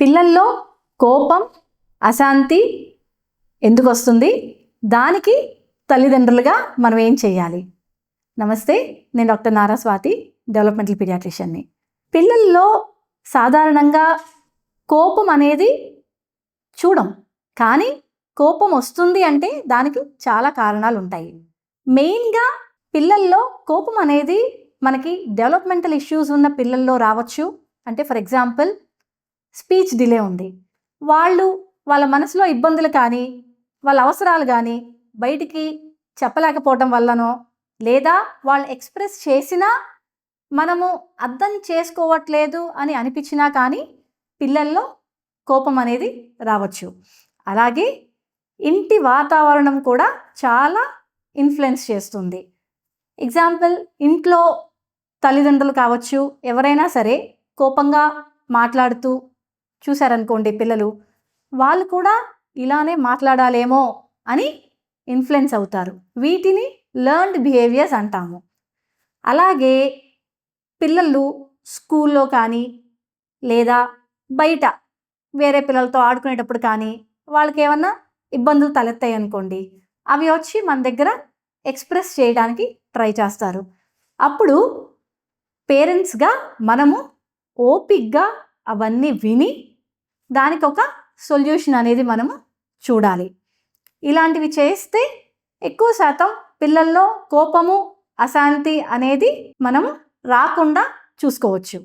పిల్లల్లో కోపం, అశాంతి ఎందుకు వస్తుంది, దానికి తల్లిదండ్రులుగా మనం ఏం చేయాలి? నమస్తే, నేను డాక్టర్ నారా స్వాతి, డెవలప్మెంటల్ పీడియాట్రిషియన్ని. పిల్లల్లో సాధారణంగా కోపం అనేది చూడం, కానీ కోపం వస్తుంది అంటే దానికి చాలా కారణాలు ఉంటాయి. మెయిన్గా పిల్లల్లో కోపం అనేది మనకి డెవలప్మెంటల్ ఇష్యూస్ ఉన్న పిల్లల్లో రావచ్చు. అంటే ఫర్ ఎగ్జాంపుల్ స్పీచ్ డిలే ఉంది, వాళ్ళ మనసులో ఇబ్బందులు కానీ వాళ్ళ అవసరాలు కానీ బయటికి చెప్పలేకపోవడం వల్లనో, లేదా వాళ్ళు ఎక్స్ప్రెస్ చేసినా మనము అర్థం చేసుకోవట్లేదు అని అనిపించినా కానీ పిల్లల్లో కోపం అనేది రావచ్చు. అలాగే ఇంటి వాతావరణం కూడా చాలా ఇన్ఫ్లుయెన్స్ చేస్తుంది. ఎగ్జాంపుల్, ఇంట్లో తల్లిదండ్రులు కావచ్చు, ఎవరైనా సరే కోపంగా మాట్లాడుతూ చూశారనుకోండి పిల్లలు, వాళ్ళు కూడా ఇలానే మాట్లాడాలేమో అని ఇన్ఫ్లుయెన్స్ అవుతారు. వీటిని లెర్న్డ్ బిహేవియర్స్ అంటాము. అలాగే పిల్లలు స్కూల్లో కానీ లేదా బయట వేరే పిల్లలతో ఆడుకునేటప్పుడు కానీ వాళ్ళకి ఏమన్నా ఇబ్బందులు తలెత్తాయి అనుకోండి, అవి వచ్చి మన దగ్గర ఎక్స్ప్రెస్ చేయడానికి ట్రై చేస్తారు. అప్పుడు పేరెంట్స్గా మనము ఓపిక్గా అవన్నీ విని దానికి ఒక సొల్యూషన్ అనేది మనము చూడాలి. ఇలాంటివి చేస్తే ఎక్కువ శాతం పిల్లల్లో కోపము, అశాంతి అనేది మనం రాకుండా చూసుకోవచ్చు.